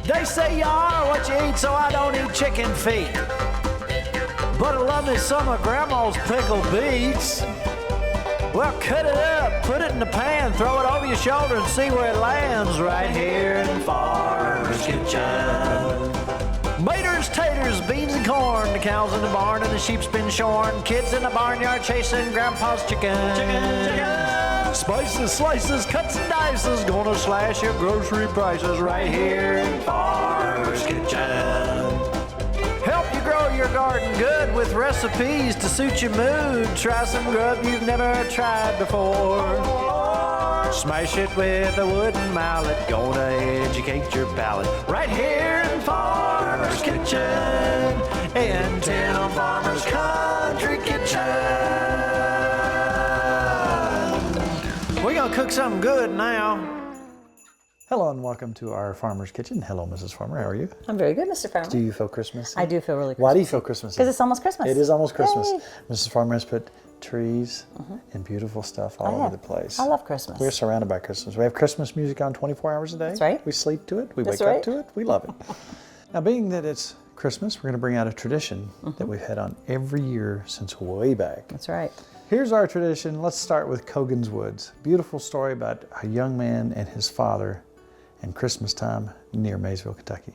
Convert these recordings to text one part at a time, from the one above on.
They say you are what you eat, so I don't eat chicken feet. But I love me some of Grandma's pickled beets. Well, cut it up, put it in the pan, throw it over your shoulder and see where it lands right here in Farmer's Kitchen. Maters, taters, beans and corn, the cows in the barn and the sheep's been shorn, kids in the barnyard chasing Grandpa's chicken. Spices, slices, cuts and dices, gonna slash your grocery prices right here in Farmer's Kitchen. Help you grow your garden good with recipes to suit your mood. Try some grub you've never tried before. Smash it with a wooden mallet, gonna educate your palate. Right here in Farmer's Kitchen, in Tim Farmer's Country Kitchen. We're gonna cook something good now. Hello and welcome to our Farmer's Kitchen. Hello, Mrs. Farmer. How are you? I'm very good, Mr. Farmer. Do you feel Christmas? I do feel really Christmas. Why do you feel Christmas? Because it's almost Christmas. It is almost Christmas. Yay. Mrs. Farmer has put trees and beautiful stuff all over the place. I love Christmas. We're surrounded by Christmas. We have Christmas music on 24 hours a day. That's right. We sleep to it. We That's wake right. up to it. We love it. Now, being that it's Christmas, we're going to bring out a tradition that we've had on every year since way back. That's right. Here's our tradition. Let's start with Kogan's Woods. Beautiful story about a young man and his father and Christmas time near Maysville, Kentucky.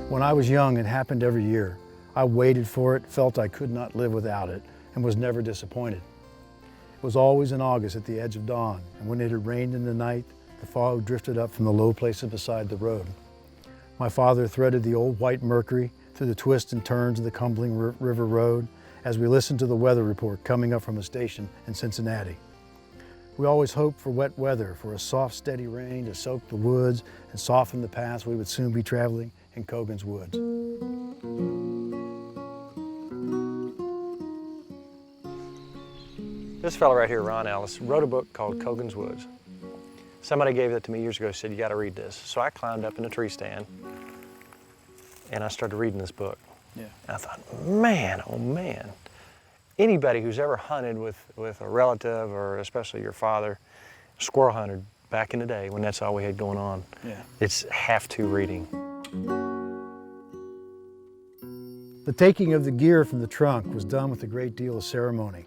When I was young, it happened every year. I waited for it, felt I could not live without it, and was never disappointed. It was always in August at the edge of dawn, and when it had rained in the night, the fog drifted up from the low places beside the road. My father threaded the old white Mercury through the twists and turns of the Cumberland River Road as we listened to the weather report coming up from a station in Cincinnati. We always hoped for wet weather, for a soft, steady rain to soak the woods and soften the paths we would soon be traveling in Kogan's Woods. This fellow right here, Ron Ellis, wrote a book called Kogan's Woods. Somebody gave that to me years ago, said, you gotta read this. So I climbed up in a tree stand and I started reading this book. Yeah. And I thought, man, oh man. Anybody who's ever hunted with a relative, or especially your father, squirrel hunted back in the day when that's all we had going on, it's have-to reading. The taking of the gear from the trunk was done with a great deal of ceremony.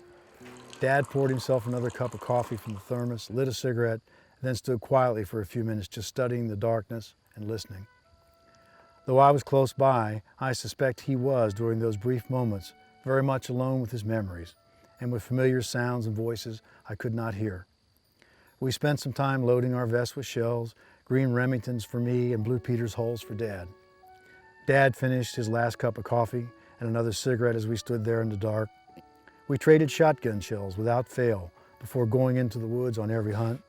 Dad poured himself another cup of coffee from the thermos, lit a cigarette, and then stood quietly for a few minutes just studying the darkness and listening. Though I was close by, I suspect he was, during those brief moments, very much alone with his memories, and with familiar sounds and voices I could not hear. We spent some time loading our vests with shells, green Remingtons for me and Blue Peter's holes for Dad. Dad finished his last cup of coffee and another cigarette as we stood there in the dark. We traded shotgun shells without fail before going into the woods on every hunt.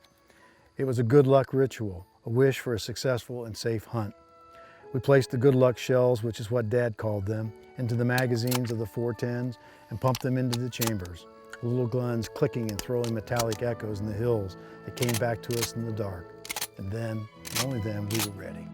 It was a good luck ritual, a wish for a successful and safe hunt. We placed the good luck shells, which is what Dad called them, into the magazines of the 410s and pumped them into the chambers, the little guns clicking and throwing metallic echoes in the hills that came back to us in the dark. And then, and only then, we were ready.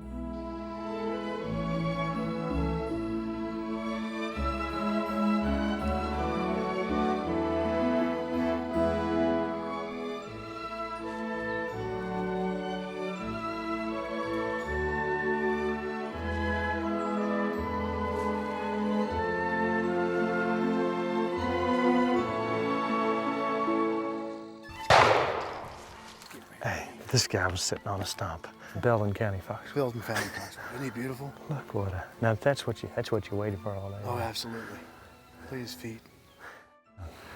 Hey, this guy was sitting on a stump. Belden County Fox. Belden County Fox. Isn't he beautiful? Look what now that's what you waited for all day. Oh, absolutely. Look at his feet.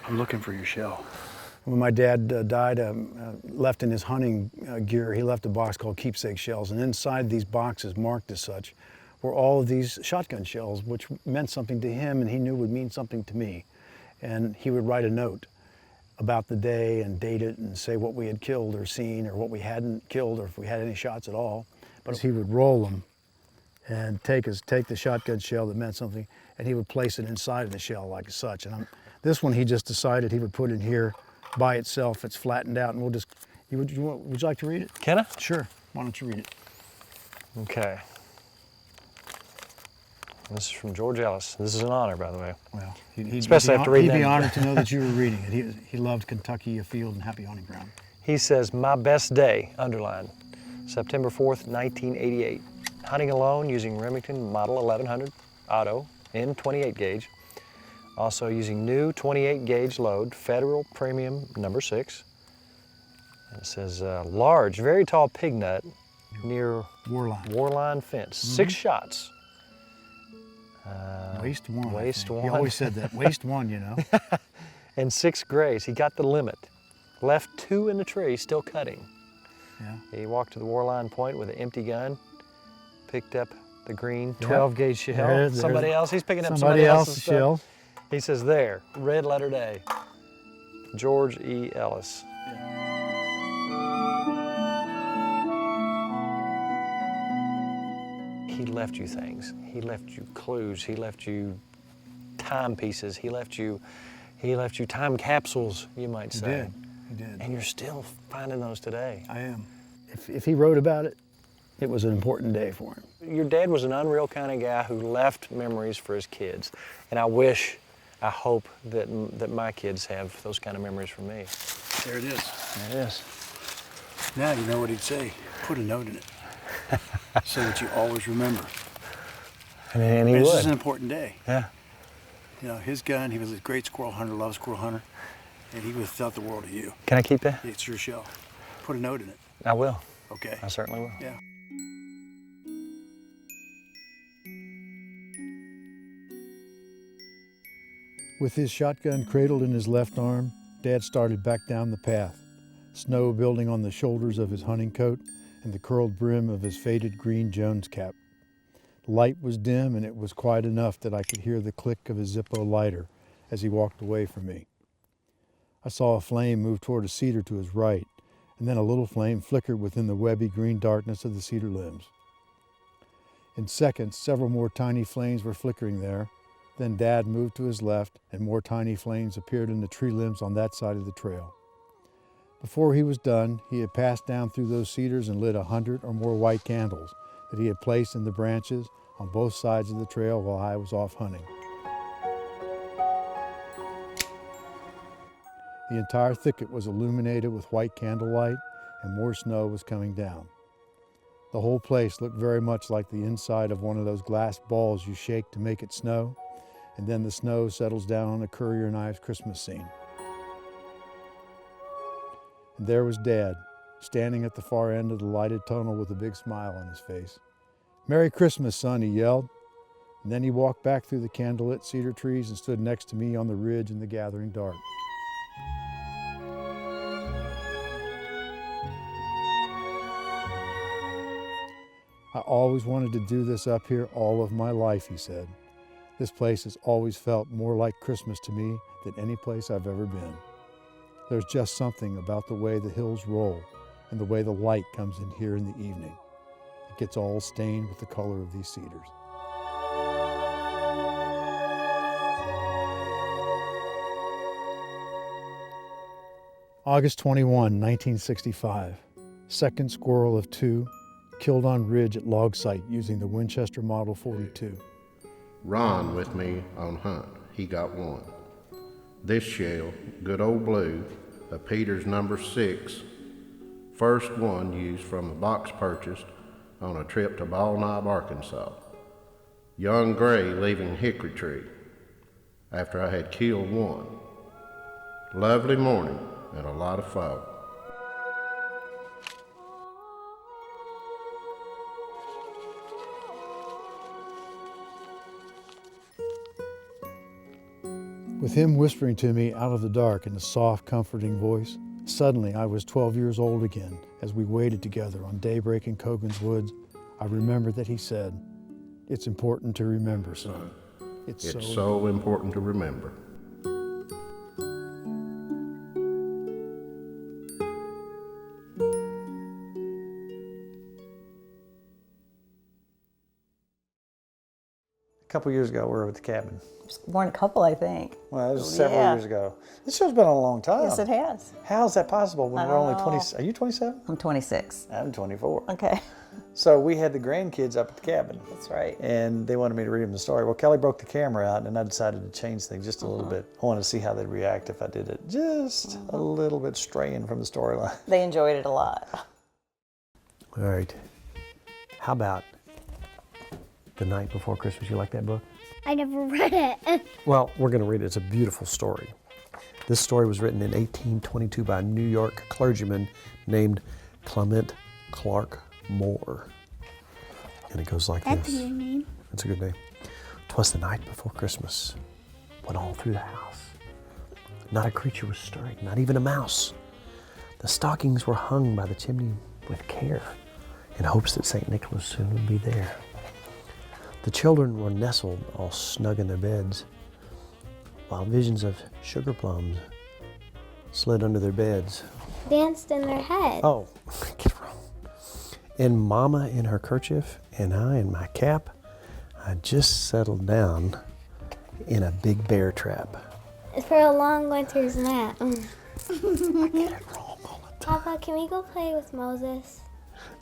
I'm looking for your shell. When my dad died, left in his hunting gear, he left a box called Keepsake shells, and inside these boxes, marked as such, were all of these shotgun shells, which meant something to him and he knew would mean something to me. And he would write a note about the day and date it and say what we had killed or seen or what we hadn't killed or if we had any shots at all. But he would roll them and take the shotgun shell that meant something, and he would place it inside of the shell like such. And this one he just decided he would put in here by itself. It's flattened out, and we'll just, would you like to read it? Can I? Sure. Why don't you read it? Okay. This is from George Ellis. This is an honor, by the way. Well, especially after reading that. He'd be honored to know that you were reading it. He loved Kentucky, a field, and happy hunting ground. He says, my best day, underlined, September 4th, 1988. Hunting alone using Remington Model 1100 Auto in 28 gauge. Also using new 28 gauge load, Federal Premium number 6. And it says, large, very tall pig nut near Warline fence. 6 shots. Waste one. Waste one. He always said that. Waste one, you know. And 6 grays. He got the limit. Left 2 in the tree, still cutting. Yeah. He walked to the Warline point with an empty gun, picked up the green 12 gauge shell. Somebody else, he's picking up somebody else's shell. He says, there, red letter day. George E. Ellis. He left you things. He left you clues. He left you timepieces. He left you time capsules, you might say. He did. And you're still finding those today. I am. If he wrote about it, it was an important day for him. Your dad was an unreal kind of guy who left memories for his kids. And I hope that my kids have those kind of memories from me. There it is. There it is. Now you know what he'd say. Put a note in it so that you always remember. And he This would. is an important day. Yeah. You know, his gun, he was a great squirrel hunter, loved squirrel hunter, and he would have thought the world of you. Can I keep that? It's your shell. Put a note in it. I will. Okay. I certainly will. Yeah. With his shotgun cradled in his left arm, Dad started back down the path, snow building on the shoulders of his hunting coat and the curled brim of his faded green Jones cap. The light was dim, and it was quiet enough that I could hear the click of his Zippo lighter as he walked away from me. I saw a flame move toward a cedar to his right, and then a little flame flickered within the webby green darkness of the cedar limbs. In seconds, several more tiny flames were flickering there. Then Dad moved to his left, and more tiny flames appeared in the tree limbs on that side of the trail. Before he was done, he had passed down through those cedars and lit 100 or more white candles that he had placed in the branches on both sides of the trail while I was off hunting. The entire thicket was illuminated with white candlelight, and more snow was coming down. The whole place looked very much like the inside of one of those glass balls you shake to make it snow, and then the snow settles down on a Currier and Ives Christmas scene. And there was Dad, standing at the far end of the lighted tunnel with a big smile on his face. "Merry Christmas, son," he yelled. And then he walked back through the candlelit cedar trees and stood next to me on the ridge in the gathering dark. "I always wanted to do this up here all of my life," he said. "This place has always felt more like Christmas to me than any place I've ever been. There's just something about the way the hills roll and the way the light comes in here in the evening. It gets all stained with the color of these cedars." August 21, 1965. Second squirrel of 2, killed on ridge at log site using the Winchester Model 42. Ron with me on hunt. He got 1. This shell, good old blue, a Peters number 6, first one used from a box purchased on a trip to Ball Knob, Arkansas. Young gray leaving Hickory Tree after I had killed 1. Lovely morning and a lot of fog. With him whispering to me out of the dark in a soft, comforting voice, suddenly I was 12 years old again. As we waited together on daybreak in Cogan's woods, I remembered that he said, "It's important to remember, son. It's so important to remember. A couple years ago, we were at the cabin. Born a couple, I think. Well, it was several years ago. This show's been on a long time. Yes, it has. How is that possible when I we're don't only know. 20? Are you 27? I'm 26. I'm 24. Okay, So we had the grandkids up at the cabin, that's right. and they wanted me to read them the story. Well, Kelly broke the camera out, and I decided to change things just a little bit. I wanted to see how they'd react if I did it just a little bit straying from the storyline. They enjoyed it a lot. All right. How about The Night Before Christmas? You like that book? I never read it. Well, we're going to read it. It's a beautiful story. This story was written in 1822 by a New York clergyman named Clement Clark Moore. And it goes like That's this. a good name. That's a good name. 'Twas the night before Christmas, when all through the house not a creature was stirring, not even a mouse. The stockings were hung by the chimney with care, in hopes that St. Nicholas soon would be there. The children were nestled all snug in their beds, while visions of sugar plums slid under their beds. Danced in their head. Oh, get it wrong. And Mama in her kerchief and I in my cap, I just settled down in a big bear trap. It's for a long winter's nap. I get it wrong all the time. Papa, can we go play with Moses?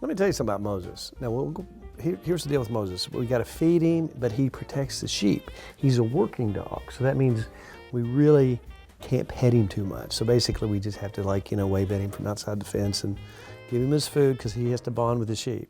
Let me tell you something about Moses. Now, here's the deal with Moses. We got to feed him, but he protects the sheep. He's a working dog, so that means we really can't pet him too much. So basically, we just have to, wave at him from outside the fence and give him his food because he has to bond with the sheep.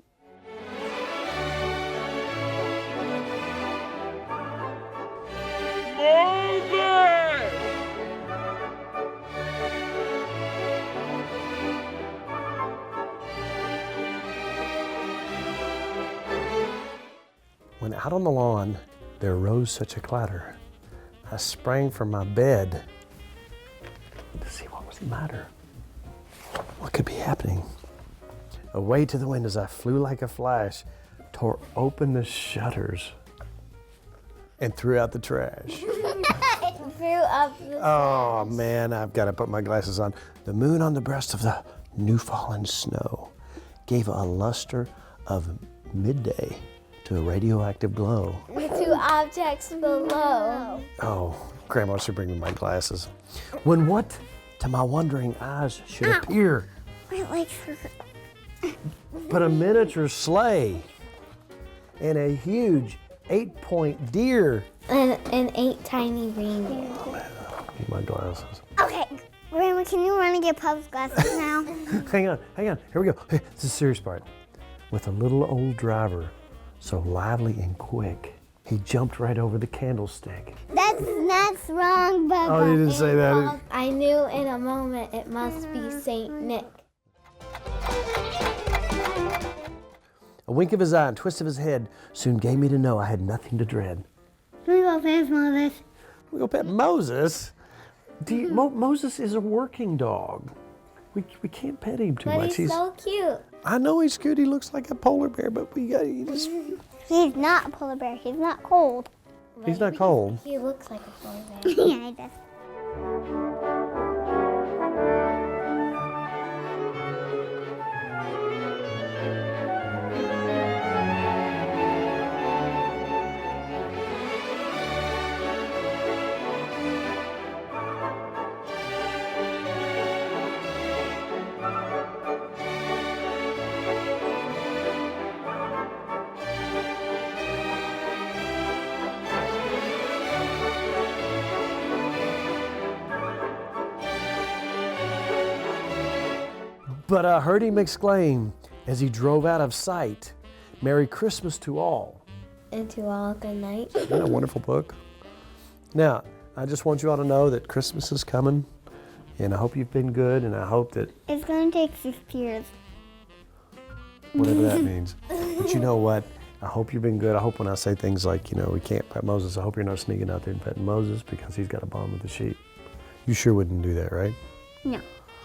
When out on the lawn there arose such a clatter, I sprang from my bed to see what was the matter. What could be happening? Away to the windows I flew like a flash, tore open the shutters, and threw out the trash. Threw up the Oh man, I've got to put my glasses on. The moon on the breast of the new fallen snow gave a luster of midday to a radioactive glow. The two objects below. Oh, Grandma should bring me my glasses. When what to my wondering eyes should appear My legs hurt. but a miniature sleigh and a huge 8-point deer. And 8 tiny reindeer. Need my glasses. Okay, Grandma, can you run and get Pup's glasses now? Hang on. Here we go. Hey, this is the serious part. With a little old driver, so lively and quick, he jumped right over the candlestick. That's wrong, Bubba. Oh, you didn't say that. I knew in a moment it must be Saint Nick. A wink of his eye and twist of his head soon gave me to know I had nothing to dread. We go past Moses. We go pet Moses. Moses is a working dog. We can't pet him too But much. he's so cute. I know he's cute. He looks like a polar bear, but he just. He's not a polar bear. He's not cold. He's not cold. He looks like a polar bear. Yeah, he does. But I heard him exclaim as he drove out of sight, "Merry Christmas to all." And to all, good night. Isn't that a wonderful book? Now, I just want you all to know that Christmas is coming, and I hope you've been good, and I hope that It's going to take 6 years. whatever that means. But you know what? I hope you've been good. I hope when I say things like, you know, we can't pet Moses, I hope you're not sneaking out there and petting Moses because he's got a bond with the sheep. You sure wouldn't do that, right? No.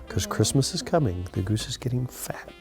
Because Christmas is coming. The goose is getting fat.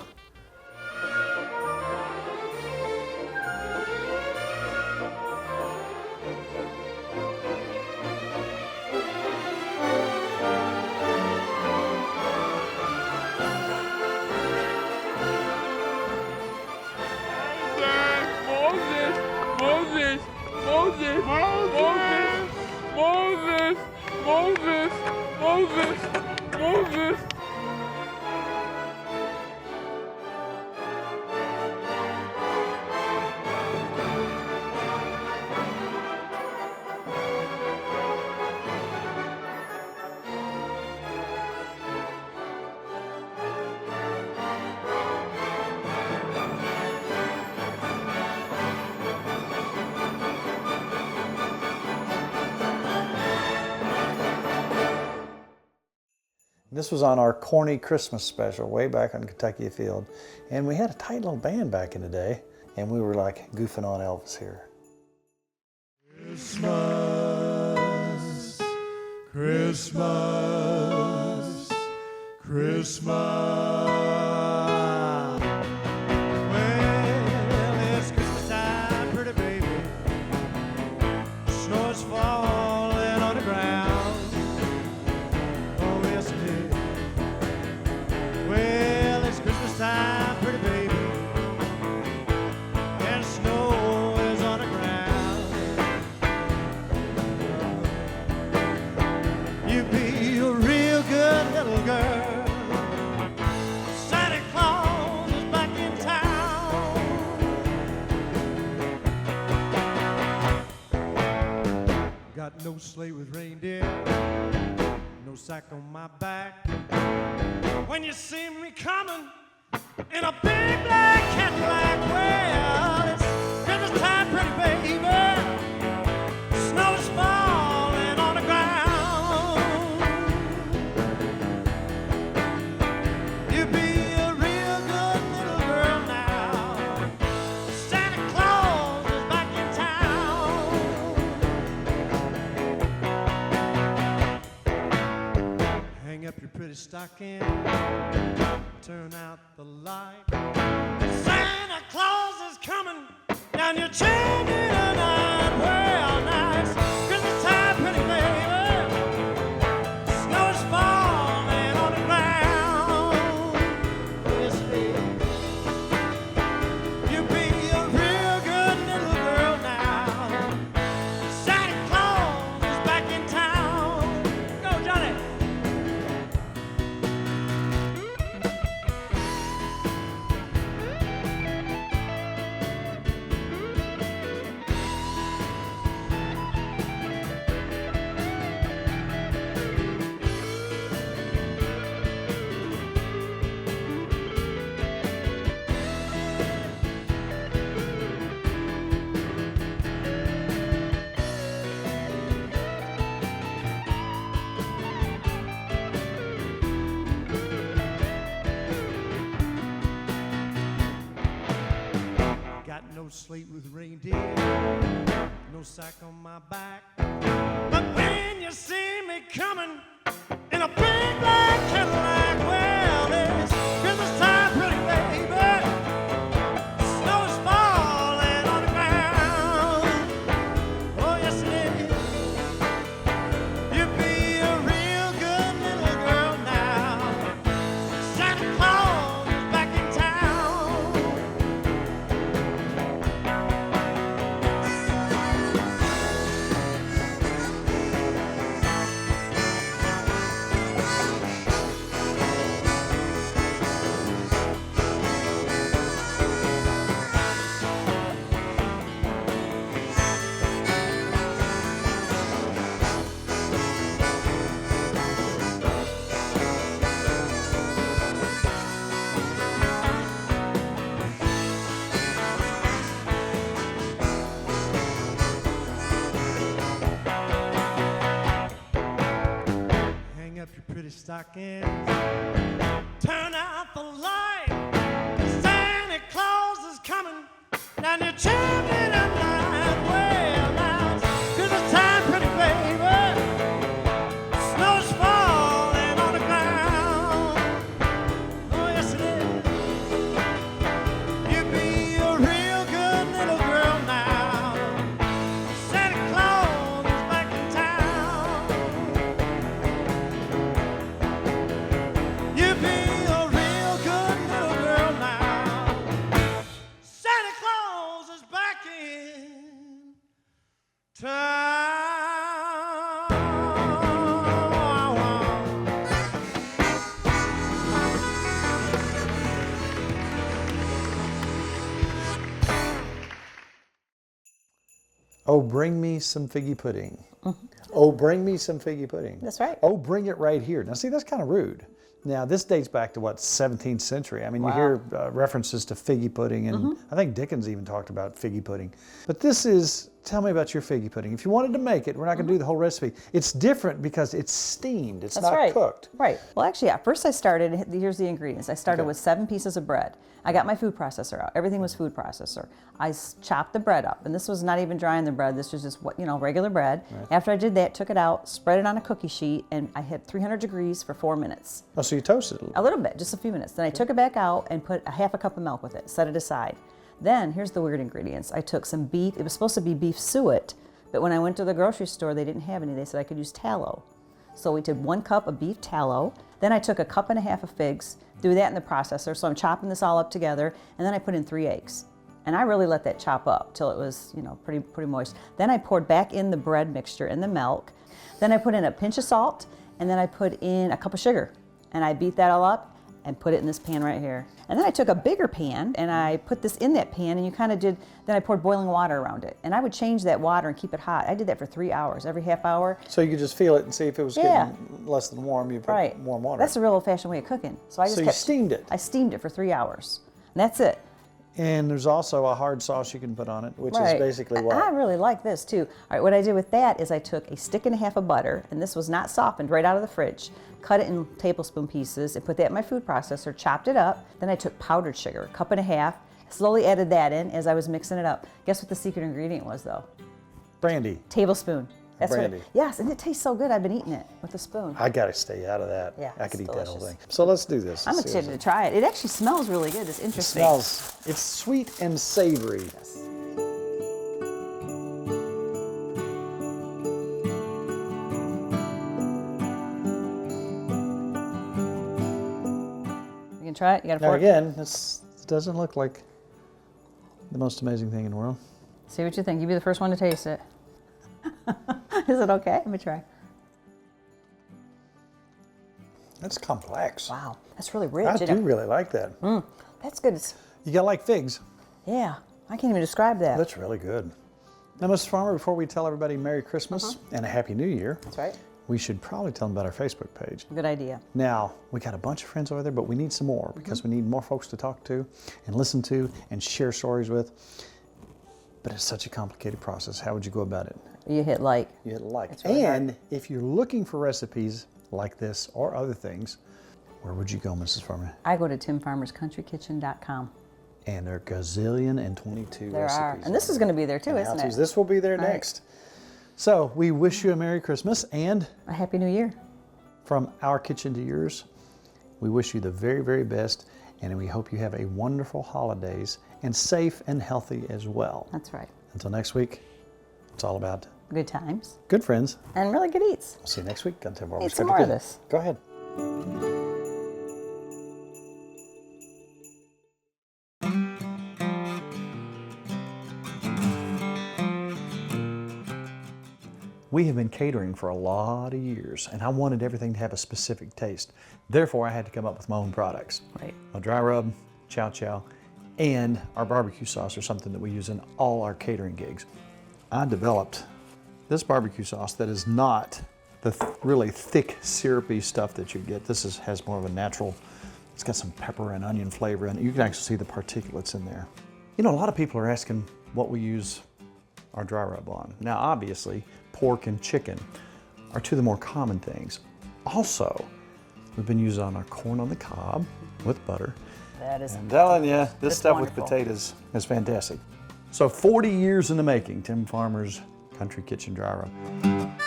This was on our corny Christmas special way back on Kentucky Field. And we had a tight little band back in the day, and we were like goofing on Elvis here. Christmas, Christmas, Christmas. Well, it's Christmas time, pretty baby. Snow is falling on the ground. Oh, yes it is. Well, it's Christmas time, pretty baby. And snow is on the ground. You be a real good little girl. Santa Claus is back in town. Got no sleigh with reindeer, no sack on my back. When you see me coming in a big black Cadillac, well, it's Christmas time, pretty baby. Snow is falling on the ground. You be a real good little girl now. Santa Claus is back in town. Hang up your pretty stocking, turn out the light. Santa Claus is coming down your chimney tonight. Well, nice Christmas time, pretty baby. Snow is falling on the ground. Yes, baby. You be a real good little girl now. Santa Claus is back in town. Go, Johnny. Got no sleigh with reindeer, no sack on my back. But when you see me coming in a big black Cadillac, well, it's Christmas time, pretty baby. Snow is falling on the ground. Oh, yes it is. You be a real good little girl now. Santa Claus is back in town. Hang up your pretty stockings, turn out the light. Santa Claus is coming Now you tell me tonight, well now, it's Christmas time, pretty baby. Snow's falling on the ground. Oh yes it is. You be a real good little girl now. Santa Claus is back in town. You be a real good little girl now. Santa Claus is back in town. Oh, bring me some figgy pudding. Oh, bring me some figgy pudding. That's right. Oh, bring it right here. Now, see, that's kind of rude. Now, this dates back to what, 17th century? I mean, you hear references to figgy pudding, and I think Dickens even talked about figgy pudding. But this is, tell me about your figgy pudding. If you wanted to make it, we're not going to do the whole recipe. It's different because it's steamed. It's not cooked. Right. Well, actually, yeah. First, I started. Here's the ingredients. I started with 7 pieces of bread. I got my food processor out. Everything was food processor. I chopped the bread up, and this was not even drying the bread. This was just regular bread. Right. After I did that, took it out, spread it on a cookie sheet, and I hit 300 degrees for 4 minutes. Oh, so you toasted it a little bit, just a few minutes. Then I took it back out and put a half a cup of milk with it. Set it aside. Then here's the weird ingredients. I took some beef. It was supposed to be beef suet, but when I went to the grocery store, they didn't have any. They said I could use tallow. So we did 1 cup of beef tallow. Then I took a cup and a half of figs, threw that in the processor. So I'm chopping this all up together, and then I put in 3 eggs. And I really let that chop up till it was, pretty moist. Then I poured back in the bread mixture and the milk. Then I put in a pinch of salt, and then I put in a cup of sugar. And I beat that all up and put it in this pan right here. And then I took a bigger pan and I put this in that pan, and you kind of did, then I poured boiling water around it. And I would change that water and keep it hot. I did that for 3 hours, every half hour. So you could just feel it and see if it was getting less than warm, you put warm water. That's a real old-fashioned way of cooking. So I just you steamed it? I steamed it for 3 hours. And that's it. And there's also a hard sauce you can put on it, which is basically what? I really like this too. All right, what I did with that is I took a stick and a half of butter, and this was not softened, right out of the fridge, cut it in tablespoon pieces, and put that in my food processor, chopped it up. Then I took powdered sugar, 1.5 cups, slowly added that in as I was mixing it up. Guess what the secret ingredient was though? Brandy. Tablespoon. That's brandy. Yes, and it tastes so good. I've been eating it with a spoon. I gotta stay out of that. Yeah, I could eat delicious. that whole thing. So let's do this. I'm excited to try it. It actually smells really good. It's interesting. It's sweet and savory. Yes. You can try it. You got a Now fork? again, this doesn't look like the most amazing thing in the world. See what you think. You be the first one to taste it. Is it okay? Let me try. That's complex. Wow, that's really rich. I do really like that. That's good. You gotta like figs. Yeah, I can't even describe that. That's really good. Now, Mrs. Farmer, before we tell everybody Merry Christmas and a Happy New Year, That's right. we should probably tell them about our Facebook page. Good idea. Now, we got a bunch of friends over there, but we need some more because we need more folks to talk to and listen to and share stories with. But it's such a complicated process. How would you go about it? You hit like. You hit like. It's really And if you're looking for recipes like this or other things, where would you go, Mrs. Farmer? I go to timfarmerscountrykitchen.com. And there are gazillion and 22 There recipes. are. And this is going to be there too, and isn't how-tos. it? This will be there next. So we wish you a Merry Christmas, and A Happy New Year. from our kitchen to yours, we wish you the very, very best, and we hope you have a wonderful holidays and safe and healthy as well. That's right. Until next week, it's all about Good times. good friends. And really good eats. We'll see you next week on Tim Farmer's Eat some Country more of Kitchen. this. Go ahead. We have been catering for a lot of years, and I wanted everything to have a specific taste. Therefore, I had to come up with my own products. Right. A dry rub, chow chow, and our barbecue sauce are something that we use in all our catering gigs. I developed this barbecue sauce that is not the really thick, syrupy stuff that you get. This has more of a natural, it's got some pepper and onion flavor in it. You can actually see the particulates in there. You know, a lot of people are asking what we use our dry rub on. Now, obviously, pork and chicken are two of the more common things. Also, we've been using on our corn on the cob with butter. That is. I'm telling you, this It's stuff wonderful. with potatoes is fantastic. So 40 years in the making, Tim Farmer's Country Kitchen Dry Rub.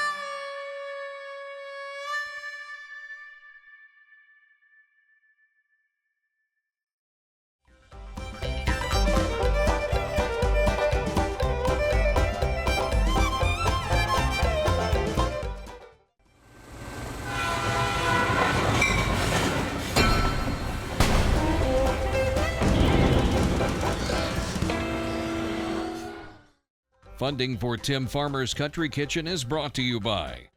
Funding for Tim Farmer's Country Kitchen is brought to you by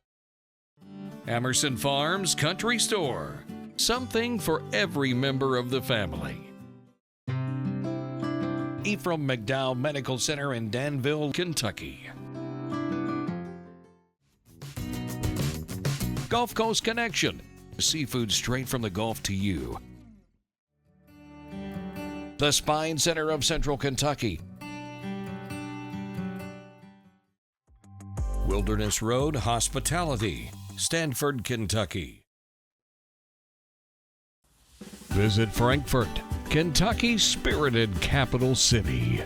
Emerson Farms Country Store. Something for every member of the family. Ephraim McDowell Medical Center in Danville, Kentucky. Gulf Coast Connection. Seafood straight from the Gulf to you. The Spine Center of Central Kentucky. Wilderness Road Hospitality, Stanford, Kentucky. Visit Frankfort, Kentucky's spirited capital city.